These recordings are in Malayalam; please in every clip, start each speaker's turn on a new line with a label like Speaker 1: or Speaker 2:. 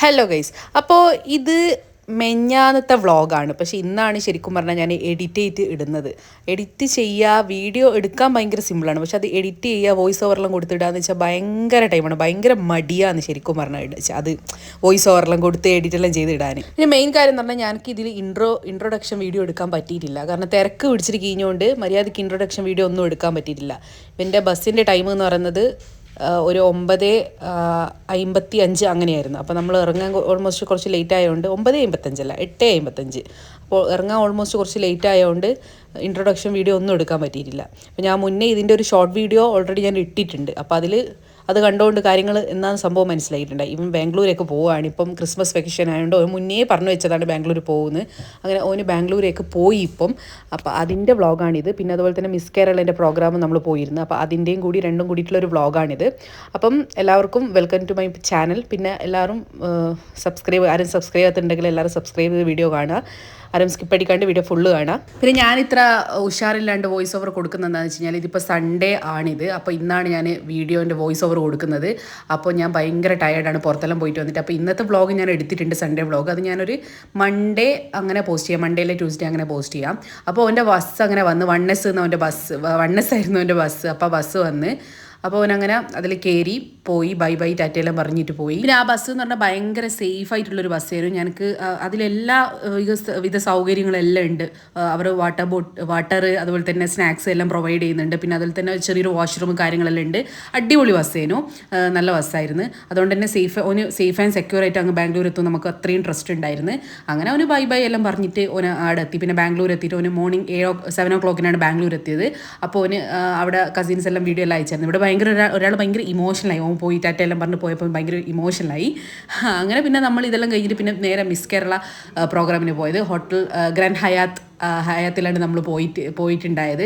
Speaker 1: ഹലോ ഗൈസ്, അപ്പോൾ ഇത് മെഞ്ഞാന്നത്തെ വ്ളോഗാണ്. പക്ഷേ ഇന്നാണ് ശരിക്കും പറഞ്ഞാൽ ഞാൻ എഡിറ്റ് ചെയ്ത് ഇടുന്നത്. എഡിറ്റ് ചെയ്യുക, വീഡിയോ എടുക്കാൻ ഭയങ്കര സിമ്പിളാണ്. പക്ഷെ അത് എഡിറ്റ് ചെയ്യുക, വോയിസ് ഓവറെല്ലാം കൊടുത്തിടുക എന്ന് വെച്ചാൽ ഭയങ്കര ടൈമാണ്, ഭയങ്കര മടിയാന്ന് ശരിക്കും പറഞ്ഞാൽ അത് വോയിസ് ഓവറെല്ലാം കൊടുത്ത് എഡിറ്റെല്ലാം ചെയ്ത് ഇടാൻ. പിന്നെ മെയിൻ കാര്യം എന്ന് പറഞ്ഞാൽ എനിക്ക് ഇതിൽ ഇൻട്രൊഡക്ഷൻ വീഡിയോ എടുക്കാൻ പറ്റിയിട്ടില്ല. കാരണം തിരക്ക് പിടിച്ചിട്ട് കഴിഞ്ഞുകൊണ്ട് മര്യാദയ്ക്ക് ഇൻട്രൊഡക്ഷൻ വീഡിയോ ഒന്നും എടുക്കാൻ പറ്റിയിട്ടില്ല. എൻ്റെ ബസ്സിൻ്റെ ടൈം എന്ന് പറയുന്നത് ഒരു 9:55 അങ്ങനെയായിരുന്നു. അപ്പോൾ നമ്മൾ ഇറങ്ങാൻ ഓൾമോസ്റ്റ് കുറച്ച് ലേറ്റ് ആയതുകൊണ്ട് 9:55 8:55. അപ്പോൾ ഇറങ്ങാൻ ഓൾമോസ്റ്റ് കുറച്ച് ലേറ്റ് ആയതുകൊണ്ട് ഇൻട്രൊഡക്ഷൻ വീഡിയോ ഒന്നും എടുക്കാൻ പറ്റിയിട്ടില്ല. അപ്പോൾ ഞാൻ മുന്നേ ഇതിൻ്റെ ഒരു ഷോർട്ട് വീഡിയോ ഓൾറെഡി ഞാൻ ഇട്ടിട്ടുണ്ട്. അപ്പോൾ അത് കണ്ടുകൊണ്ട് കാര്യങ്ങൾ എന്നാണ് സംഭവം മനസ്സിലായിട്ടുണ്ട്. ഇവൻ ബാംഗ്ലൂരേക്ക് പോവുകയാണ്. ഇപ്പം ക്രിസ്മസ് വെക്കേഷൻ ആയതുകൊണ്ട് ഓൻ മുന്നേ പറഞ്ഞു വെച്ചതാണ് ബാംഗ്ലൂർ പോകുന്നത്. അങ്ങനെ ഓന് ബാംഗ്ലൂരേക്ക് പോയി ഇപ്പം. അപ്പോൾ അതിൻ്റെ വ്ളോഗാണിത്. പിന്നെ അതുപോലെ തന്നെ മിസ് കേരളൻ്റെ പ്രോഗ്രാം നമ്മൾ പോയിരുന്നു. അപ്പോൾ അതിൻ്റെയും കൂടി രണ്ടും കൂടിയിട്ടുള്ളൊരു വ്ളോഗാണിത്. അപ്പം എല്ലാവർക്കും വെൽക്കം ടു മൈ ചാനൽ. പിന്നെ എല്ലാവരും ആരും സബ്സ്ക്രൈബ് ചെയ്തിട്ടുണ്ടെങ്കിൽ എല്ലാവരും സബ്സ്ക്രൈബ് ചെയ്ത് വീഡിയോ കാണുക. ആരും സ്കിപ്പ് അടിക്കാണ്ട് വീഡിയോ ഫുള്ള് കാണാം. പിന്നെ ഞാനിത്ര ഉഷാറില്ലാണ്ട് വോയിസ് ഓവർ കൊടുക്കുന്നത് എന്താണെന്ന് വെച്ച് കഴിഞ്ഞാൽ ഇതിപ്പോൾ സൺഡേ ആണിത്. അപ്പോൾ ഇന്നാണ് ഞാൻ വീഡിയോൻ്റെ വോയിസ് ഓവർ കൊടുക്കുന്നത്. അപ്പോൾ ഞാൻ ഭയങ്കര ടയേർഡാണ്, പുറത്തെല്ലാം പോയിട്ട് വന്നിട്ട്. അപ്പോൾ ഇന്നത്തെ വ്ളോഗ് ഞാൻ എടുത്തിട്ടുണ്ട്, സൺഡേ വ്ളോഗ്. അത് ഞാനൊരു മൺഡേ അങ്ങനെ പോസ്റ്റ് ചെയ്യാം, മൺഡേയിലെ ട്യൂസ്ഡേ അങ്ങനെ പോസ്റ്റ് ചെയ്യാം. അപ്പോൾ എൻ്റെ ബസ് അങ്ങനെ വന്ന് 1S എന്ന എൻ്റെ ബസ് 1S ആയിരുന്നു എൻ്റെ ബസ്. അപ്പോൾ ബസ് വന്ന് അപ്പോൾ അവനങ്ങനെ അതിൽ കയറി പോയി, ബൈ ടാറ്റയെല്ലാം പറഞ്ഞിട്ട് പോയി. പിന്നെ ആ ബസ് എന്ന് പറഞ്ഞാൽ ഭയങ്കര സേഫ് ആയിട്ടുള്ളൊരു ബസ്സായിരുന്നു. ഞങ്ങൾക്ക് അതിലെല്ലാ വിധ സൗകര്യങ്ങളെല്ലാം ഉണ്ട്. അവർ വാട്ടർ അതുപോലെ തന്നെ സ്നാക്സ് എല്ലാം പ്രൊവൈഡ് ചെയ്യുന്നുണ്ട്. പിന്നെ അതിൽ തന്നെ ചെറിയൊരു വാഷ്റൂം കാര്യങ്ങളെല്ലാം ഉണ്ട്. അടിപൊളി ബസ്സേനു, നല്ല ബസ്സായിരുന്നു. അതുകൊണ്ട് തന്നെ സേഫ് ആൻഡ് സെക്യൂർ ആയിട്ട് അങ്ങ് ബാംഗ്ലൂർ എത്തും, നമുക്ക് അത്രയും ട്രസ്റ്റ് ഉണ്ടായിരുന്നു. അങ്ങനെ അവന് ബൈ എല്ലാം പറഞ്ഞിട്ട് ഓന് അവിടെ എത്തി. പിന്നെ ബാംഗ്ലൂർ എത്തിയിട്ട് ഓന് മോർണിംഗ് 7 o'clock ബാംഗ്ലൂർ എത്തിയത്. അപ്പോൾ ഓന് അവിടെ കസിൻസ് എല്ലാം വീഡിയോ എല്ലാം അയച്ചായിരുന്നു. ഇവിടെ ഒരാൾ ഭയങ്കര ഇമോഷണലായി, ഓൻ പോയി ടാറ്റയെല്ലാം പറഞ്ഞ് പോയപ്പോൾ ഭയങ്കര ഇമോഷണലായി. അങ്ങനെ പിന്നെ നമ്മൾ ഇതെല്ലാം കഴിഞ്ഞിട്ട് പിന്നെ നേരെ മിസ് കേരള പ്രോഗ്രാമിന് പോയത്. ഹോട്ടൽ ഗ്രാൻഡ് ഹയാത്തിലാണ് നമ്മൾ പോയിട്ടുണ്ടായത്.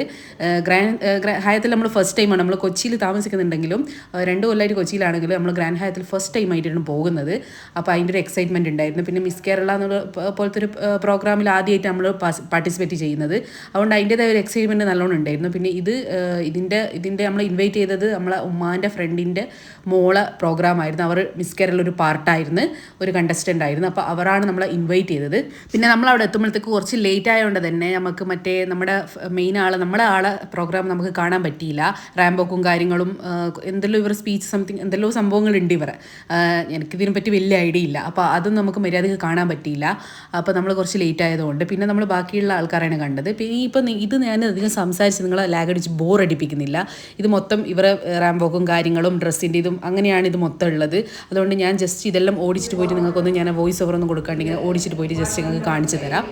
Speaker 1: ഹയാത്തിൽ നമ്മൾ ഫസ്റ്റ് ടൈമാണ്. നമ്മൾ കൊച്ചിയിൽ താമസിക്കുന്നുണ്ടെങ്കിലും 2 കൊല്ലമായിട്ട് കൊച്ചിയിലാണെങ്കിലും നമ്മൾ ഗ്രാൻഡ് ഹയാത്തിൽ ഫസ്റ്റ് ടൈം ആയിട്ടാണ് പോകുന്നത്. അപ്പോൾ അതിൻ്റെ ഒരു എക്സൈറ്റ്മെൻറ്റ് ഉണ്ടായിരുന്നു. പിന്നെ മിസ് കേരള എന്നുള്ള പോലത്തെ ഒരു പ്രോഗ്രാമിൽ ആദ്യമായിട്ട് നമ്മൾ പാർട്ടിസിപ്പേറ്റ് ചെയ്യുന്നത്. അതുകൊണ്ട് അതിൻ്റേതായ ഒരു എക്സൈറ്റ്മെൻറ്റ് നല്ലോണം ഉണ്ടായിരുന്നു. പിന്നെ ഇതിൻ്റെ നമ്മൾ ഇൻവൈറ്റ് ചെയ്തത് നമ്മളെ ഉമ്മാൻ്റെ ഫ്രണ്ടിൻ്റെ മോളെ പ്രോഗ്രാമായിരുന്നു. അവർ മിസ് കേരള ഒരു പാർട്ടായിരുന്നു, ഒരു കണ്ടസ്റ്റൻ്റ് ആയിരുന്നു. അപ്പോൾ അവരാണ് നമ്മളെ ഇൻവൈറ്റ് ചെയ്തത്. പിന്നെ നമ്മളവിടെ എത്തുമ്പോഴത്തേക്ക് കുറച്ച് ലേറ്റ് ആയതുകൊണ്ട് തന്നെ നമുക്ക് നമ്മുടെ ആളെ പ്രോഗ്രാം നമുക്ക് കാണാൻ പറ്റിയില്ല. റാംബോക്കും കാര്യങ്ങളും എന്തെല്ലോ ഇവർ സ്പീച്ച് സംതിങ് എന്തെല്ലോ സംഭവങ്ങളുണ്ട് ഇവരെ. എനിക്കിതിനെ പറ്റി വലിയ ഐഡിയ ഇല്ല. അപ്പോൾ അതും നമുക്ക് മര്യാദയ്ക്ക് കാണാൻ പറ്റിയില്ല. അപ്പോൾ നമ്മൾ കുറച്ച് ലേറ്റ് ആയതുകൊണ്ട് പിന്നെ നമ്മൾ ബാക്കിയുള്ള ആൾക്കാരാണ് കണ്ടത്. പിന്നെ ഇപ്പം ഇത് ഞാൻ അധികം സംസാരിച്ച് നിങ്ങളെ ലാഗടിച്ച് ബോറടിപ്പിക്കുന്നില്ല. ഇത് മൊത്തം ഇവരെ റാംബോക്കും കാര്യങ്ങളും ഡ്രസ്സിൻ്റെ ഇതും അങ്ങനെയാണ് ഇത് മൊത്തം ഉള്ളത്. അതുകൊണ്ട് ഞാൻ ജസ്റ്റ് ഇതെല്ലാം ഓടിച്ചിട്ട് പോയിട്ട് നിങ്ങൾക്കൊന്നും ഞാൻ വോയിസ് ഓവർ ഒന്നും കൊടുക്കാണ്ട് ഇങ്ങനെ ഓടിച്ചിട്ട് പോയിട്ട് ജസ്റ്റ് നിങ്ങൾക്ക് കാണിച്ചു തരാം.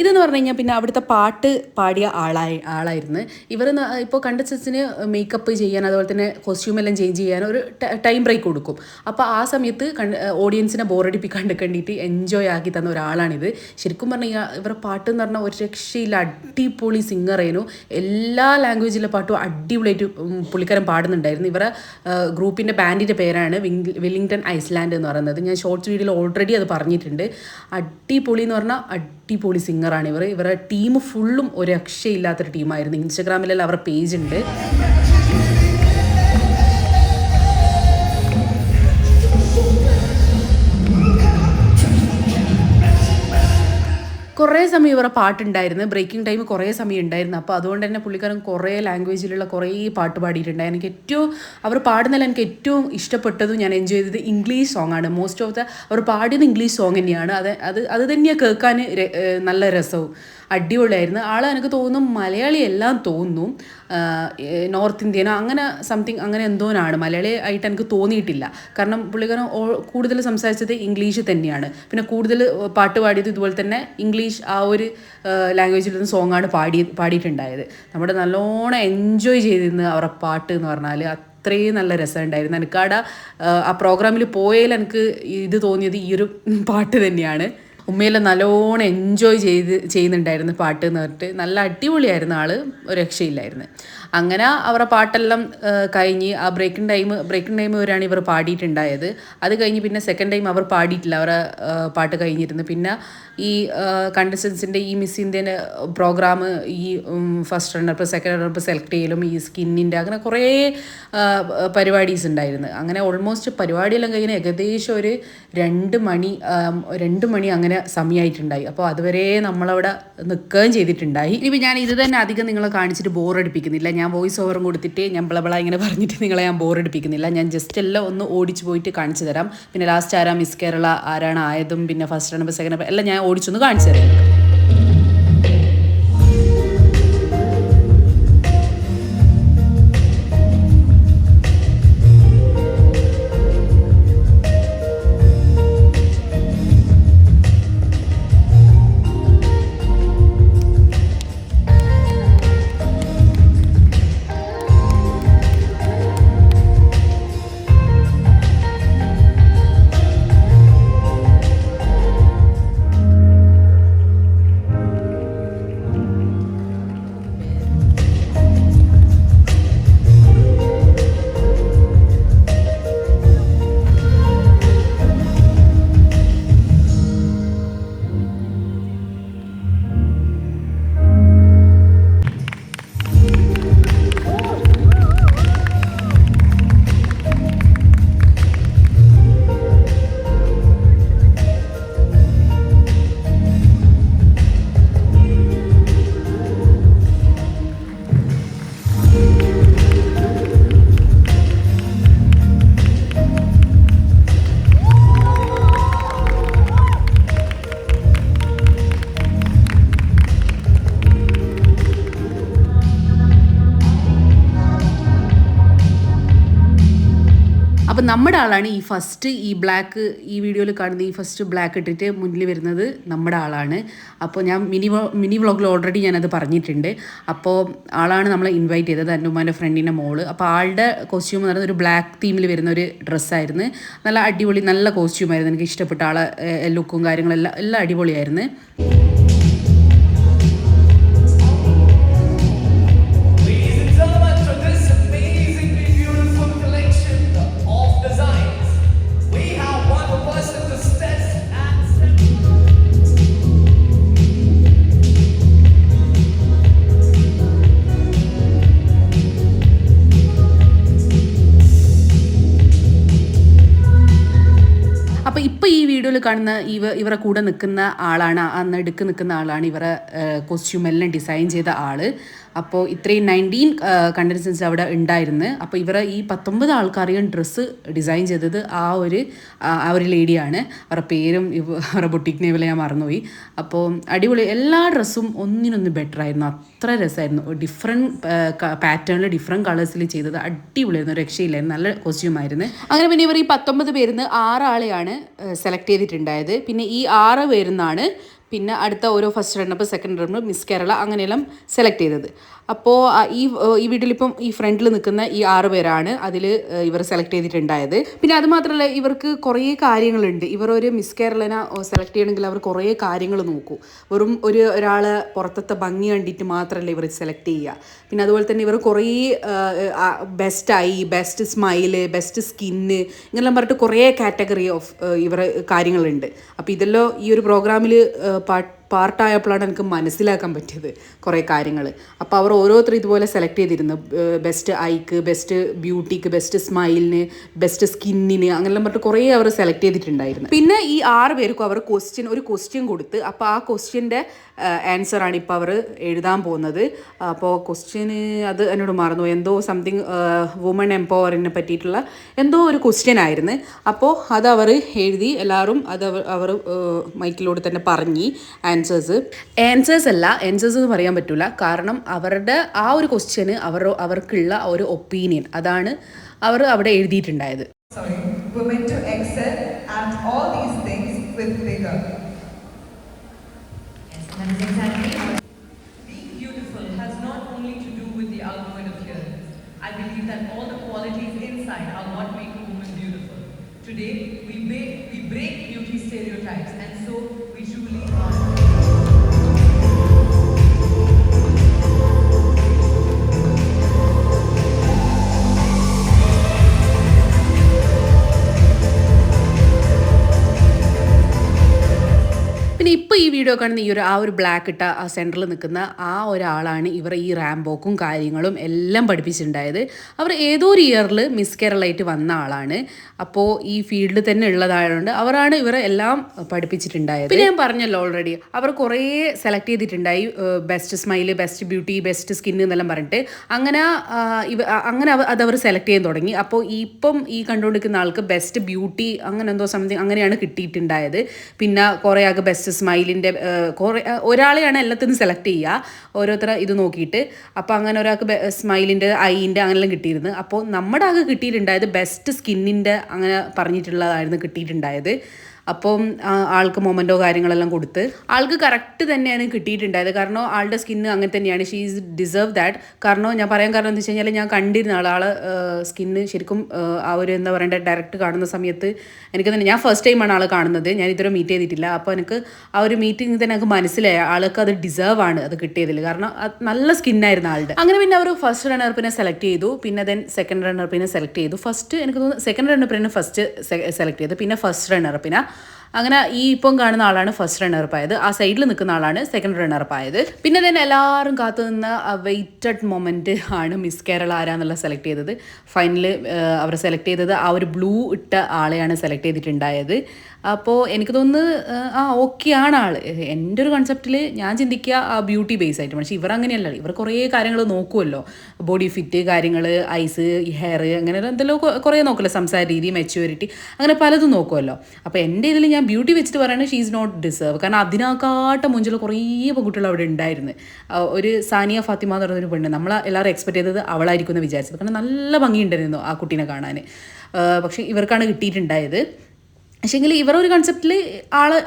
Speaker 1: ഇതെന്ന് പറഞ്ഞു കഴിഞ്ഞാൽ പിന്നെ അവിടുത്തെ പാട്ട് പാടിയ ആളായിരുന്നു ഇവർ. ഇപ്പോൾ കണ്ടസ്റ്റൻസിന് മേക്കപ്പ് ചെയ്യാൻ അതുപോലെ തന്നെ കോസ്റ്റ്യൂമെല്ലാം ചേഞ്ച് ചെയ്യാൻ ഒരു ടൈം ബ്രേക്ക് കൊടുക്കും. അപ്പോൾ ആ സമയത്ത് ഓഡിയൻസിനെ ബോറടിപ്പിക്കാണ്ട് കണ്ടിട്ട് എൻജോയ് ആക്കി തന്ന ഒരാളാണിത്. ശരിക്കും പറഞ്ഞു കഴിഞ്ഞാൽ ഇവരുടെ പാട്ട് എന്ന് പറഞ്ഞാൽ ഒരു രക്ഷയില്ല, അടിപൊളി സിംഗറായിരുന്നു. എല്ലാ ലാംഗ്വേജിലെ പാട്ടും അടിപൊളിയായിട്ട് പുള്ളിക്കാരൻ പാടുന്നുണ്ടായിരുന്നു. ഇവരുടെ ഗ്രൂപ്പിൻ്റെ ബാൻഡിൻ്റെ പേരാണ് വെല്ലിംഗ്ടൺ ഐസ്ലാൻഡ് എന്ന് പറയുന്നത്. ഞാൻ ഷോർട്സ് വീഡിയോയിൽ ഓൾറെഡി അത് പറഞ്ഞിട്ടുണ്ട്. അടിപൊളി എന്ന് പറഞ്ഞാൽ അടിപൊളി സിംഗറാണ് ഇവർ. ഇവരുടെ ടീം ഫുള്ളും ഒരു രക്ഷയില്ലാത്തൊരു ടീമായിരുന്നു. ഇൻസ്റ്റഗ്രാമിലെല്ലാം അവരുടെ പേജ് ഉണ്ട്. കുറേ സമയം ഇവരുടെ പാട്ടുണ്ടായിരുന്നു, ബ്രേക്കിംഗ് ടൈം കുറേ സമയം ഉണ്ടായിരുന്നു. അപ്പോൾ അതുകൊണ്ട് തന്നെ പുള്ളിക്കാരൻ കുറേ ലാംഗ്വേജിലുള്ള കുറേ പാട്ട് പാടിയിട്ടുണ്ടായിരുന്നു. അവർ പാടുന്നതിൽ എനിക്ക് ഏറ്റവും ഇഷ്ടപ്പെട്ടതും ഞാൻ എൻജോയ് ചെയ്തത് ഇംഗ്ലീഷ് സോങ്ങാണ്. മോസ്റ്റ് ഓഫ് അവർ പാടിയത് ഇംഗ്ലീഷ് സോങ് തന്നെയാണ്. അത് തന്നെയാണ് കേൾക്കാൻ നല്ല രസവും അടിപൊളിയായിരുന്നു. എനിക്ക് തോന്നും മലയാളി എല്ലാം തോന്നും, നോർത്ത് ഇന്ത്യനോ അങ്ങനെ സംതിങ് അങ്ങനെ എന്തോനാണ്. മലയാളി ആയിട്ട് എനിക്ക് തോന്നിയിട്ടില്ല. കാരണം പുള്ളിക്കാരൻ കൂടുതൽ സംസാരിച്ചത് ഇംഗ്ലീഷ് തന്നെയാണ്. പിന്നെ കൂടുതൽ പാട്ട് പാടിയത് ഇതുപോലെ തന്നെ ഇംഗ്ലീഷ് ആ ഒരു ലാംഗ്വേജിൽ സോങ്ങാണ് പാടിയിട്ടുണ്ടായത്. നമ്മുടെ നല്ലോണം എൻജോയ് ചെയ്തിരുന്നു അവരുടെ പാട്ട് എന്ന് പറഞ്ഞാൽ. അത്രയും നല്ല രസമുണ്ടായിരുന്നു. എനിക്കവിടെ ആ പ്രോഗ്രാമിൽ പോയാൽ എനിക്ക് ഇത് തോന്നിയത് ഈ ഒരു പാട്ട് തന്നെയാണ്. ഉമ്മയെല്ലാം നല്ലോണം എൻജോയ് ചെയ്യുന്നുണ്ടായിരുന്നു പാട്ട് എന്ന് പറഞ്ഞിട്ട്. നല്ല അടിപൊളിയായിരുന്നു, ആൾ ഒരു രക്ഷയില്ലായിരുന്നു. അങ്ങനെ അവരുടെ പാട്ടെല്ലാം കഴിഞ്ഞ് ആ ബ്രേക്കിംഗ് ടൈം വരെയാണ് ഇവർ പാടിയിട്ടുണ്ടായത്. അത് കഴിഞ്ഞ് പിന്നെ സെക്കൻഡ് ടൈം അവർ പാടിയിട്ടില്ല, അവരുടെ പാട്ട് കഴിഞ്ഞിരുന്നു. പിന്നെ ഈ കണ്ടസ്റ്റൻസിൻ്റെ ഈ മിസ് ഇന്ത്യൻ്റെ പ്രോഗ്രാം, ഈ first run up second run up select ചെയ്യലും, ഈ സ്കിന്നിൻ്റെ അങ്ങനെ കുറേ പരിപാടീസ് ഉണ്ടായിരുന്നു. അങ്ങനെ ഓൾമോസ്റ്റ് പരിപാടിയെല്ലാം കഴിഞ്ഞ് ഏകദേശം ഒരു 2 മണി അങ്ങനെ സമയമായിട്ടുണ്ടായി. അപ്പോൾ അതുവരെ നമ്മളവിടെ നിൽക്കുകയും ചെയ്തിട്ടുണ്ടായി. ഇനിയിപ്പോൾ ഞാൻ ഇത് തന്നെ അധികം നിങ്ങളെ കാണിച്ചിട്ട് ബോറടിപ്പിക്കുന്നില്ല. ഞാൻ വോയിസ് ഓവറും കൊടുത്തിട്ട് ഞാൻ ബളബള ഇങ്ങനെ പറഞ്ഞിട്ട് നിങ്ങളെ ഞാൻ ബോറടിപ്പിക്കുന്നില്ല. ഞാൻ ജസ്റ്റ് എല്ലാം ഒന്ന് ഓടിച്ചു പോയിട്ട് കാണിച്ചു തരാം. പിന്നെ ലാസ്റ്റ് ആരാ മിസ് കേരള, ആരാണ് ആയതും, പിന്നെ ഫസ്റ്റ് റണ്ണപ്പ് സെക്കൻഡ് റണ്ണപ്പ് എല്ലാം ഞാൻ ഓടിച്ചൊന്ന് കാണിച്ചു തരാം. അപ്പം നമ്മുടെ ആളാണ് ഈ ഫസ്റ്റ്, ഈ വീഡിയോയിൽ കാണുന്ന ഈ ഫസ്റ്റ് ബ്ലാക്ക് ഇട്ടിട്ട് മുന്നിൽ വരുന്നത് നമ്മുടെ ആളാണ്. അപ്പോൾ ഞാൻ മിനി വ്ളോഗിൽ ഓൾറെഡി ഞാനത് പറഞ്ഞിട്ടുണ്ട്. അപ്പോൾ ആളാണ് നമ്മളെ ഇൻവൈറ്റ് ചെയ്തത്, എൻ്റെ ഉമ്മാൻ്റെ ഫ്രണ്ടിൻ്റെ മോള്. അപ്പോൾ ആളുടെ കോസ്റ്റ്യൂം എന്ന് പറയുന്നത് ഒരു ബ്ലാക്ക് തീമിൽ വരുന്ന ഒരു ഡ്രസ്സായിരുന്നു. നല്ല അടിപൊളി, നല്ല കോസ്റ്റ്യൂമായിരുന്നു. എനിക്ക് ഇഷ്ടപ്പെട്ട ആളെ ലുക്കും കാര്യങ്ങളെല്ലാം എല്ലാം അടിപൊളിയായിരുന്നു. അപ്പോൾ ഇപ്പോൾ ഈ വീഡിയോയിൽ കാണുന്ന ഇവരെ കൂടെ നിൽക്കുന്ന ആളാണ്, ആ നടുക്ക് നിൽക്കുന്ന ആളാണ് ഇവരെ കോസ്റ്റ്യൂം എല്ലാം ഡിസൈൻ ചെയ്ത ആൾ. അപ്പോൾ ഇത്രയും 19 കണ്ടസ്റ്റൻസ് അവിടെ ഉണ്ടായിരുന്നു. അപ്പോൾ ഇവരെ ഈ 19 ആൾക്കാരെയും ഡ്രസ്സ് ഡിസൈൻ ചെയ്തത് ആ ഒരു ലേഡിയാണ്. അവരുടെ പേരും അവരുടെ ബൊട്ടിക് നെയിമിൽ ഞാൻ മറന്നുപോയി. അപ്പോൾ അടിപൊളി, എല്ലാ ഡ്രസ്സും ഒന്നിനൊന്ന് ബെറ്റർ ആയിരുന്നു. അത്ര രസമായിരുന്നു. ഡിഫറെൻറ്റ് പാറ്റേണിൽ ഡിഫറെൻറ്റ് കളേഴ്സിൽ ചെയ്തത് അടിപൊളിയായിരുന്നു, രക്ഷയില്ലായിരുന്നു, നല്ല കോസ്റ്റ്യൂമായിരുന്നു. അങ്ങനെ പിന്നെ ഇവർ ഈ 19 പേരിൽ നിന്ന് 6 ആളെയാണ് സെലക്ട് ചെയ്തിട്ടുണ്ടായത്. പിന്നെ ഈ 6 പേരിൽ നിന്നാണ് പിന്നെ അടുത്ത ഓരോ first run up second run up miss Kerala അങ്ങനെയെല്ലാം സെലക്ട് ചെയ്തത്. അപ്പോൾ ഈ വീട്ടിലിപ്പം ഈ ഫ്രണ്ടിൽ നിൽക്കുന്ന ഈ 6 പേരാണ് അതിൽ ഇവർ സെലക്ട് ചെയ്തിട്ടുണ്ടായത്. പിന്നെ അതുമാത്രമല്ല, ഇവർക്ക് കുറേ കാര്യങ്ങളുണ്ട്. ഇവർ ഒരു മിസ് കേരളനെ സെലക്ട് ചെയ്യണമെങ്കിൽ അവർ കുറേ കാര്യങ്ങൾ നോക്കൂ. വെറും ഒരാളെ പുറത്തത്തെ ഭംഗി കണ്ടിട്ട് മാത്രമല്ല ഇവർ സെലക്ട് ചെയ്യുക. പിന്നെ അതുപോലെ തന്നെ ഇവർ കുറേ best eye, best smile, best skin ഇങ്ങനെല്ലാം പറഞ്ഞിട്ട് കുറേ കാറ്റഗറി ഓഫ് ഇവർ കാര്യങ്ങളുണ്ട്. അപ്പോൾ ഇതെല്ലാം ഈ ഒരു പ്രോഗ്രാമിൽ പാർട്ടായപ്പോഴാണ് എനിക്ക് മനസ്സിലാക്കാൻ പറ്റിയത് കുറേ കാര്യങ്ങൾ. അപ്പോൾ അവർ ഓരോരുത്തർ ഇതുപോലെ സെലക്ട് ചെയ്തിരുന്നു. ബെസ്റ്റ് ഐക്ക്, ബെസ്റ്റ് ബ്യൂട്ടിക്ക്, ബെസ്റ്റ് സ്മൈലിന്, ബെസ്റ്റ് സ്കിന്നിന് അങ്ങനെല്ലാം പറഞ്ഞിട്ട് കുറേ അവർ സെലക്ട് ചെയ്തിട്ടുണ്ടായിരുന്നു. പിന്നെ ഈ 6 പേർക്കും അവർ ഒരു ക്വസ്റ്റ്യൻ കൊടുത്ത്, അപ്പോൾ ആ ക്വസ്റ്റ്യൻ്റെ ആൻസറാണ് ഇപ്പോൾ അവർ എഴുതാൻ പോകുന്നത്. അപ്പോൾ ക്വസ്റ്റ്യന് അത് എന്നോട് മറന്നു, എന്തോ സംതിങ് വുമൺ എംപവറിനെ പറ്റിയിട്ടുള്ള എന്തോ ഒരു ക്വസ്റ്റ്യൻ ആയിരുന്നു. അപ്പോൾ അതവർ എഴുതി, എല്ലാവരും അത് അവർ മൈക്കിലൂടെ തന്നെ പറഞ്ഞ് ആൻസേഴ്സ് എന്ന് പറയാൻ പറ്റില്ല. കാരണം അവരുടെ ആ ഒരു ക്വസ്റ്റ്യന് അവർക്കുള്ള ഒരു ഒപ്പീനിയൻ അതാണ് അവർ അവിടെ എഴുതിയിട്ടുണ്ടായത്.
Speaker 2: I believe that all the qualities inside are what make a woman beautiful. Today, we break beauty stereotypes, and so we truly are.
Speaker 1: Video കാണുന്ന ആ ഒരു ബ്ലാക്ക് ഇട്ട ആ സെൻറ്ററിൽ നിൽക്കുന്ന ആ ഒരാളാണ് ഇവർ ഈ റാംബോക്കും കാര്യങ്ങളും എല്ലാം പഠിപ്പിച്ചിട്ടുണ്ടായത്. അവർ ഏതോ ഒരു ഇയറിൽ മിസ് കേരളയായിട്ട് വന്ന ആളാണ്. അപ്പോൾ ഈ ഫീൽഡിൽ തന്നെ ഉള്ളതായതുകൊണ്ട് അവരാണ് ഇവരെ എല്ലാം പഠിപ്പിച്ചിട്ടുണ്ടായത്. പിന്നെ ഞാൻ പറഞ്ഞല്ലോ ഓൾറെഡി അവർ കുറേ സെലക്ട് ചെയ്തിട്ടുണ്ടായി, best smile, best beauty, best skin എന്നെല്ലാം പറഞ്ഞിട്ട്. അങ്ങനെ അതവർ സെലക്ട് ചെയ്യാൻ തുടങ്ങി. അപ്പോൾ ഇപ്പം ഈ കണ്ടുകൊണ്ടിരിക്കുന്ന ആൾക്ക് ബെസ്റ്റ് ബ്യൂട്ടി അങ്ങനെ എന്തോ സംതിങ് അങ്ങനെയാണ് കിട്ടിയിട്ടുണ്ടായത്. പിന്നെ കുറേ ആൾക്ക് ബെസ്റ്റ് സ്മൈലിൻ്റെ ഒരാളെയാണ് എല്ലാത്തിനും സെലക്ട് ചെയ്യുക, ഓരോരുത്തർ ഇത് നോക്കിയിട്ട്. അപ്പോൾ അങ്ങനെ ഒരാൾക്ക് സ്മൈലിൻ്റെ, ഐൻ്റെ അങ്ങനെല്ലാം കിട്ടിയിരുന്നു. അപ്പോൾ നമ്മുടെ ആൾക്ക് കിട്ടിയിട്ടുണ്ടായത് ബെസ്റ്റ് സ്കിന്നിൻ്റെ അങ്ങനെ പറഞ്ഞിട്ടുള്ളതായിരുന്നു കിട്ടിയിട്ടുണ്ടായത്. അപ്പം ആൾക്ക് മൊമെൻറ്റോ കാര്യങ്ങളെല്ലാം കൊടുത്ത് ആൾക്ക് കറക്റ്റ് തന്നെയാണ് കിട്ടിയിട്ടുണ്ടായത്. കാരണം ആളുടെ സ്കിന്ന് അങ്ങനെ തന്നെയാണ്, ഷീ ഈസ് ഡിസേർവ് ദാറ്റ്. കാരണം ഞാൻ പറയാൻ കാരണം എന്താ വെച്ച് കഴിഞ്ഞാൽ ഞാൻ കണ്ടിരുന്ന ആളെ സ്കിന്ന് ശരിക്കും ആ ഒരു എന്താ പറയണ്ടേ ഡയറക്റ്റ് കാണുന്ന സമയത്ത് എനിക്ക് തന്നെ, ഞാൻ ഫസ്റ്റ് ടൈമാണ് ആളെ കാണുന്നത്, ഞാൻ ഇതുവരെ മീറ്റ് ചെയ്തിട്ടില്ല. അപ്പോൾ എനിക്ക് ആ ഒരു മീറ്റിംഗ് തന്നെ എനിക്ക് മനസ്സിലായി ആൾക്ക് അത് ഡിസേർവ് ആണ് അത് കിട്ടിയതിൽ. കാരണം നല്ല സ്കിന്നായിരുന്നു ആളുടെ. അങ്ങനെ പിന്നെ അവർ ഫസ്റ്റ് റണ്ണർപ്പിനെ സെലക്ട് ചെയ്തു, പിന്നെ ദെൻ സെക്കൻഡ് റണ്ണർപ്പിനെ സെലക്ട് ചെയ്തു. ഫസ്റ്റ് എനിക്ക് തോന്നുന്നു സെക്കൻഡ് റണ്ണർപ്പിനെ ഫസ്റ്റ് സെലക്ട് ചെയ്തു, പിന്നെ ഫസ്റ്റ് റണ്ണർപ്പിനെ. അങ്ങനെ ഈ ഇപ്പം കാണുന്ന ആളാണ് ഫസ്റ്റ് റണ്ണറപ്പ് ആയത്, ആ സൈഡിൽ നിൽക്കുന്ന ആളാണ് സെക്കൻഡ് റണ്ണറപ്പ് ആയത്. പിന്നെ തന്നെ എല്ലാവരും കാത്തു നിന്ന വെയിറ്റഡ് മൊമെൻറ്റ് ആണ് മിസ് കേരള ആരാന്നുള്ള സെലക്ട് ചെയ്തത്. ഫൈനല് അവർ സെലക്ട് ചെയ്തത് ആ ഒരു ബ്ലൂ ഇട്ട ആളെയാണ് സെലക്ട് ചെയ്തിട്ടുണ്ടായത്. അപ്പോൾ എനിക്ക് തോന്നുന്നത് ഓക്കെ ആണ് ആൾ. എൻ്റെ ഒരു കൺസെപ്റ്റിൽ ഞാൻ ചിന്തിക്കുക ആ ബ്യൂട്ടി ബേസ് ആയിട്ട്. പക്ഷേ ഇവർ അങ്ങനെയല്ല, ഇവർ കുറേ കാര്യങ്ങൾ നോക്കുമല്ലോ, ബോഡി ഫിറ്റ് കാര്യങ്ങൾ, ഐസ്, ഹെയർ, അങ്ങനെ എന്തെല്ലോ കുറേ നോക്കുമല്ലോ, സംസാര രീതി, മെച്യൂരിറ്റി, അങ്ങനെ പലതും നോക്കുമല്ലോ. അപ്പോൾ എൻ്റെ ഇതിൽ ഞാൻ ബ്യൂട്ടി വെച്ചിട്ട് പറയുന്നത് ഷീ ഈസ് നോട്ട് ഡിസേർവ്. കാരണം അതിനേക്കാട്ട മുഞ്ചുള്ള കുറേ പെൺകുട്ടികൾ അവിടെ ഉണ്ടായിരുന്നു. ഒരു സാനിയ ഫാത്തിമ എന്ന് പറയുന്നൊരു പെണ്ണ്, നമ്മൾ എല്ലാവരും എക്സ്പെക്ട് ചെയ്തത് അവളായിരിക്കും എന്ന് വിചാരിച്ചത്. കാരണം നല്ല ഭംഗിയുണ്ടായിരുന്നു ആ കുട്ടീനെ കാണാൻ. പക്ഷേ ഇവർക്കാണ് കിട്ടിയിട്ടുണ്ടായത്. പക്ഷേങ്കിൽ ഇവരൊരു കൺസെപ്റ്റിൽ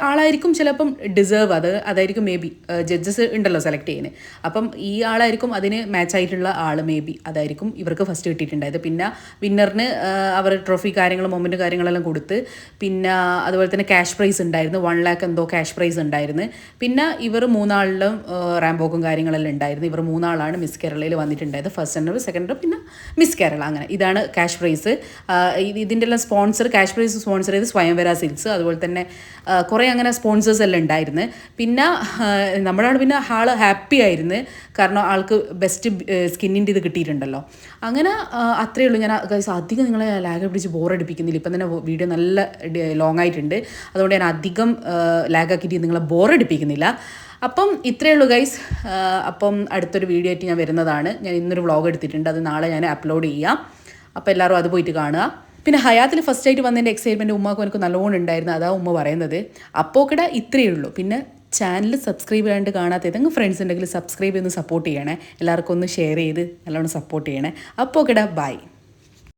Speaker 1: ആളായിരിക്കും ചിലപ്പം ഡിസേർവ്, അതായിരിക്കും മേ ബി ജഡ്ജസ് ഉണ്ടല്ലോ സെലക്ട് ചെയ്യുന്നത്. അപ്പം ഈ ആളായിരിക്കും അതിന് മാച്ചായിട്ടുള്ള ആൾ, മേ ബി അതായിരിക്കും ഇവർക്ക് ഫസ്റ്റ് കിട്ടിയിട്ടുണ്ടായത്. പിന്നെ വിന്നറിന് അവർ ട്രോഫി കാര്യങ്ങളും മൊമെൻറ്റ് കാര്യങ്ങളെല്ലാം കൊടുത്ത്, പിന്നെ അതുപോലെ തന്നെ ക്യാഷ് പ്രൈസ് ഉണ്ടായിരുന്നു, 1 lakh എന്തോ ക്യാഷ് പ്രൈസ് ഉണ്ടായിരുന്നു. പിന്നെ ഇവർ മൂന്നാളിലും റാംബോക്കും കാര്യങ്ങളെല്ലാം ഉണ്ടായിരുന്നു. ഇവർ മൂന്നാളാണ് മിസ് കേരളയിൽ വന്നിട്ടുണ്ടായത്, ഫസ്റ്റ് റണ്ണർ, സെക്കൻഡ് റണ്ണർ, പിന്നെ മിസ് കേരള. അങ്ങനെ ഇതാണ് ക്യാഷ് പ്രൈസ്. ഇതിൻ്റെ എല്ലാം സ്പോൺസർ, ക്യാഷ് പ്രൈസ് സ്പോൺസർ ചെയ്ത് സ്വയംവര സിൽക്സ്, അതുപോലെ തന്നെ കുറേ അങ്ങനെ സ്പോൺസേഴ്സ് എല്ലാം ഉണ്ടായിരുന്നു. പിന്നെ നമ്മുടെ ആൾ പിന്നെ ആൾ ഹാപ്പി ആയിരുന്നു, കാരണം ആൾക്ക് ബെസ്റ്റ് സ്കിന്നിൻ്റെ ഇത് കിട്ടിയിട്ടുണ്ടല്ലോ. അങ്ങനെ അത്രയേ ഉള്ളൂ. ഞാൻ അധികം നിങ്ങളെ ലാഗ് പിടിച്ച് ബോറടിപ്പിക്കുന്നില്ല. ഇപ്പം തന്നെ വീഡിയോ നല്ല ലോങ് ആയിട്ടുണ്ട്, അതുകൊണ്ട് ഞാൻ അധികം ലാഗാക്കിയിട്ട് നിങ്ങളെ ബോറടിപ്പിക്കുന്നില്ല. അപ്പം ഇത്രയേ ഉള്ളൂ ഗൈസ്. അപ്പം അടുത്തൊരു വീഡിയോ ആയിട്ട് ഞാൻ വരുന്നതാണ്. ഞാൻ ഇന്നൊരു വ്ളോഗ് എടുത്തിട്ടുണ്ട്, അത് നാളെ ഞാൻ അപ്ലോഡ് ചെയ്യാം. അപ്പോൾ എല്ലാവരും അത് പോയിട്ട് കാണുക. പിന്നെ ഹയാത്തിൽ ഫസ്റ്റ് ആയിട്ട് വന്നതിൻ്റെ എക്സൈറ്റ്മെൻറ്റ് ഉമ്മാക്കും എനിക്ക് നല്ലോണം ഉണ്ടായിരുന്നു, അതാ ഉമ്മ പറയുന്നത്. അപ്പോൾ കൂടെ ഇത്രയേ ഉള്ളൂ. പിന്നെ ചാനൽ സബ്സ്ക്രൈബ് ചെയ്യാണ്ട് കാണാത്ത ഏതെങ്കിലും ഫ്രണ്ട്സ് ഉണ്ടെങ്കിൽ സബ്സ്ക്രൈബ് ചെയ്ത് സപ്പോർട്ട് ചെയ്യണേ. എല്ലാവർക്കും ഒന്ന് ഷെയർ ചെയ്ത് നല്ലോണം സപ്പോർട്ട് ചെയ്യണേ. അപ്പോൾ കൂടെ ബൈ.